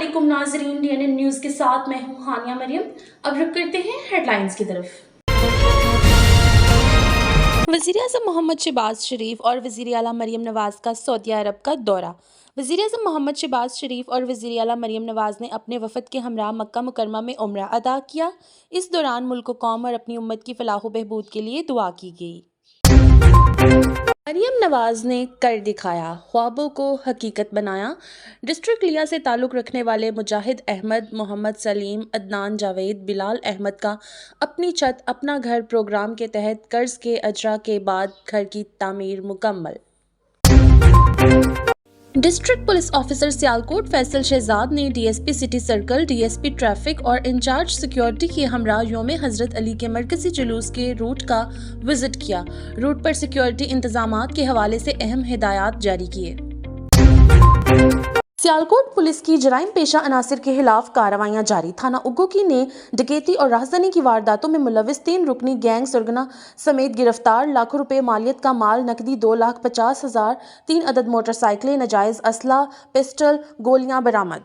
अस्सलामुअलैकुम नाज़रीन, DNN news के साथ मैं हूं हानिया मरियम। अब रुक करते हैं हेडलाइंस की तरफ। वज़ीर-ए-आज़म मोहम्मद शहबाज शरीफ और वज़ीर आला मरियम नवाज़ का सऊदी अरब का दौरा। वज़ीर-ए-आज़म मोहम्मद शहबाज शरीफ और वज़ीर आला मरियम नवाज़ ने अपने वफ़द के हमरा मक्का मुकरमा में उम्रा अदा किया। इस दौरान मुल्क कौम और अपनी उम्मत की फलाह व बहबूद के लिए दुआ की गई। मरियम नवाज़ ने कर दिखाया, ख्वाबों को हकीकत बनाया। डिस्ट्रिक्ट लिया से ताल्लुक़ रखने वाले मुजाहिद अहमद, मोहम्मद सलीम, अदनान जावेद, बिलाल अहमद का अपनी छत अपना घर प्रोग्राम के तहत कर्ज के अजरा के बाद घर की तामीर मुकम्मल। District police officer Sialkot Faisal Shahzad ने DSP city circle, DSP traffic और इंचार्ज सिक्योरिटी के हमरा योम हजरत अली के मरकजी जुलूस के रूट का विजिट किया। रूट पर सिक्योरिटी इंतजामात के हवाले से अहम हिदायत जारी किए। सियालकोट पुलिस की जराइम पेशा अनासिर के खिलाफ कार्रवाइयां जारी। थाना उग्गोकी ने डकैती और राहज़नी की वारदातों में मुलविस 3 रुकनी गैंग सरगना समेत गिरफ्तार। लाखों रुपए मालियत का माल, नकदी 2,50,000, 3 अदद मोटरसाइकिलें, नाजायज असला, पिस्टल, गोलियां बरामद।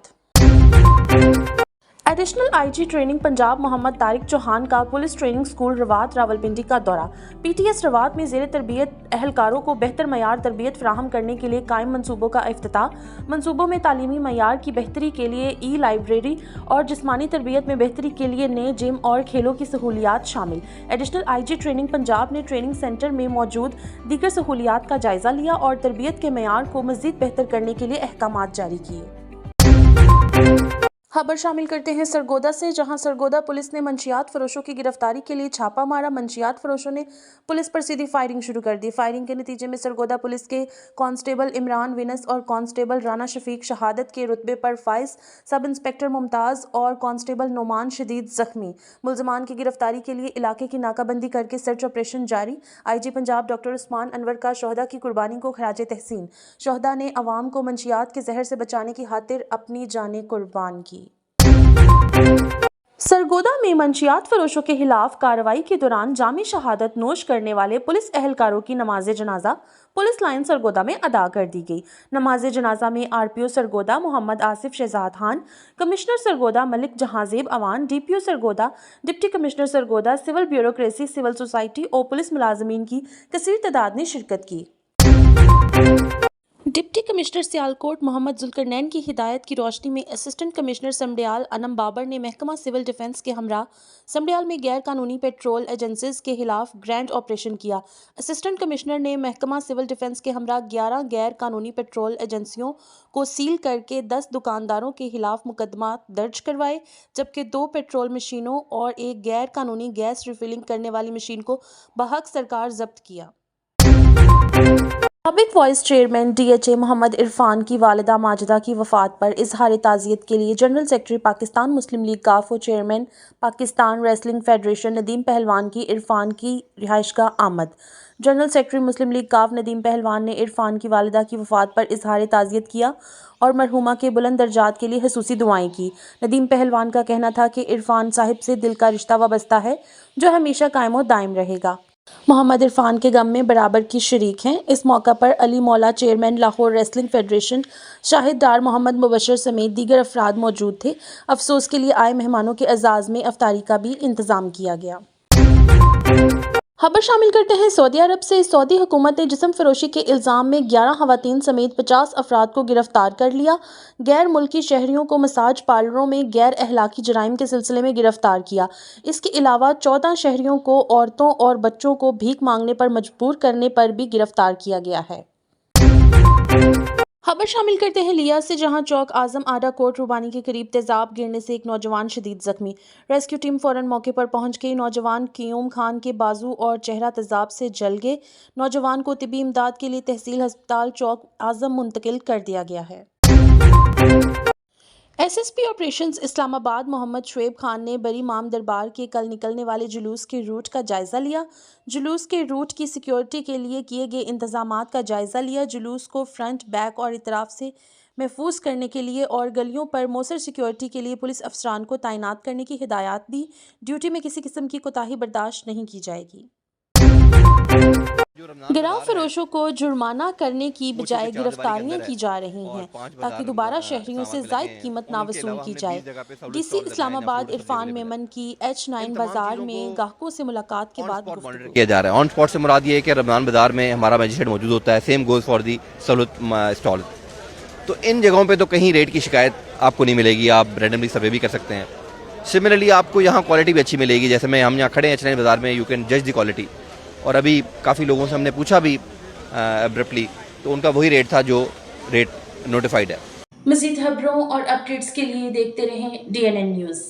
Additional IG training Punjab Muhammad Tariq Chauhan का police training school Rawat Rawalpindi का दौरा। पीटीएस रवात में ज़ेर तरबियत अहलकारों को बेहतर मयार तरबियत फराहम करने के लिए कायम मनसूबों का इफ्तिताह। मनसूबों में तालीमी मयार की बेहतरी के लिए ई लाइब्रेरी और जिस्मानी तरबियत में बेहतरी के लिए नए जिम और खेलों की सहूलियात शामिल। एडिशनल आईजी ट्रेनिंग पंजाब ने ट्रेनिंग सेंटर में मौजूद दीगर सहूलियात का जायजा लिया और तरबियत के मयार को मज़ीद बेहतर करने के लिए अहकामात जारी किए। खबर शामिल करते हैं सरगोदा से, जहां सरगोदा पुलिस ने मंशियात फरोशों की गिरफ्तारी के लिए छापा मारा। मंशियात फरोशों ने पुलिस पर सीधी फायरिंग शुरू कर दी। फायरिंग के नतीजे में सरगोदा पुलिस के कांस्टेबल इमरान विनस और कांस्टेबल राना शफीक शहादत के रुतबे पर फाइज, सब इंस्पेक्टर मुमताज़ और कांस्टेबल नोमान शदीद जख्मी। मुलजमान की गिरफ्तारी के लिए इलाके की नाकाबंदी करके सर्च ऑपरेशन जारी। आईजी पंजाब डॉक्टर उस्मान अनवर का शोहदा की कुर्बानी को खराजे तहसीन। शोहदा ने अवाम को मंशियात के जहर से बचाने की खातिर अपनी जानें कुर्बान की। सरगोदा में मंशियात फरोशों के खिलाफ कार्रवाई के दौरान जामी शहादत नोश करने वाले पुलिस एहलकारों की नमाज जनाजा पुलिस लाइन सरगोदा में अदा कर दी गई। नमाज जनाजा में RPO Sargodha Mohammad Asif Shahzad Khan, commissioner Sargodha Malik Jahanzeb Awan, DPO Sargodha, deputy commissioner Sargodha, civil bureaucracy, civil society और पुलिस मुलाजमीन की कसीर तादाद ने शिरकत की। डिप्टी कमिश्नर सियालकोट मोहम्मद जुल्करनैन की हिदायत की रोशनी में असिस्टेंट कमिश्नर समडियाल अनम बाबर ने महकमा सिविल डिफेंस के हमरा समडियाल में गैर कानूनी पेट्रोल एजेंसीज के खिलाफ ग्रैंड ऑपरेशन किया। असिस्टेंट कमिश्नर ने महकमा सिविल डिफेंस के हमरा 11 गैर कानूनी पेट्रोल एजेंसियों को सील करके 10 दुकानदारों के खिलाफ मुकदमा दर्ज करवाए, जबकि 2 पेट्रोल मशीनों और एक गैर कानूनी गैस रिफिलिंग करने वाली मशीन को बहक सरकार जब्त किया। Public vice chairman DHA Mohammad Irfan की वालिदा माजिदा की वफात पर इजहार ताज़ियत के लिए जनरल सेक्रेटरी पाकिस्तान मुस्लिम लीग काफ और chairman Pakistan wrestling federation Nadeem पहलवान की इरफान की रिहाइशगाह आमद। जनरल सेक्रेटरी मुस्लिम लीग काफ नदीम पहलवान ने इरफान की वालिदा की वफात पर इजहार ताज़ियत किया और मरहुमा के बुलंद दर्जात के लिए खसूसी दुआएं की। नदीम पहलवान का कहना था कि इरफान साहिब से दिल का रिश्ता वाबस्ता है जो हमेशा कायम दायम रहेगा। मोहम्मद इरफान के गम में बराबर की शरीक हैं। इस मौका पर Ali Maula chairman Lahore wrestling federation, Shahid Dar Muhammad Mubashir समेत दीगर अफराद मौजूद थे। अफसोस के लिए आए मेहमानों के एजाज़ में अफ्तारी का भी इंतजाम किया गया। खबर शामिल करते हैं सऊदी अरब से। सऊदी हुकूमत ने जिस्म फरोशी के इल्ज़ाम में 11 खवातीन समेत 50 अफराद को गिरफ्तार कर लिया। गैर मुल्की शहरियों को मसाज पार्लरों में गैर अहलाकी जराइम के सिलसिले में गिरफ्तार किया। इसके अलावा 14 शहरियों को औरतों और बच्चों को भीख मांगने पर मजबूर करने पर भी गिरफ्तार किया गया है। खबर शामिल करते हैं लिया से, जहां चौक आजम आडा कोट रुबानी के करीब तेजाब गिरने से एक नौजवान शदीद जख्मी। रेस्क्यू टीम फौरन मौके पर पहुंच गई। नौजवान क्यूम खान के बाजू और चेहरा तेजाब से जल गए। नौजवान को तिबी इमदाद के लिए तहसील अस्पताल चौक आजम मुंतकिल कर दिया गया है। एसएसपी ऑपरेशंस इस्लामाबाद मोहम्मद शुएब खान ने बरी माम दरबार के कल निकलने वाले जुलूस के रूट का जायजा लिया। जुलूस के रूट की सिक्योरिटी के लिए किए गए इंतजामात का जायजा लिया। जुलूस को फ्रंट, बैक और इतराफ से महफूज करने के लिए और गलियों पर मौसर सिक्योरिटी के लिए पुलिस अफसरान को तैनात करने की हिदायत दी। ड्यूटी में किसी किस्म की कोताही बर्दाश्त नहीं की जाएगी। गिराव फरोशों को जुर्माना करने की बजाय गिरफ्तारियां की जा रही हैं ताकि दोबारा शहरियों से जायद कीमत ना वसूल की जाए। डीसी इस्लामाबाद इरफान मेमन की H9 बाजार में ग्राहकों से मुलाकात के बाद गुफ्तगू किया जा रहा है। ऑन स्पॉट से मुराद ये है कि रमजान बाजार में हमारा मजिस्ट्रेट मौजूद होता है, सेम गोज फॉर दी सहूलत स्टॉल। तो इन जगहों पे तो कहीं रेट की शिकायत आपको नहीं मिलेगी, आप रैंडमली सर्वे भी कर सकते हैं। सिमिलरली आपको यहाँ क्वालिटी भी अच्छी मिलेगी, जैसे मैं हम यहाँ खड़े हैं H9 बाजार में, यू कैन जज द क्वालिटी। और अभी काफ़ी लोगों से हमने पूछा भी एब्रप्टली, तो उनका वही रेट था जो रेट नोटिफाइड है। मज़ीद खबरों और अपडेट्स के लिए देखते रहें DNN न्यूज़।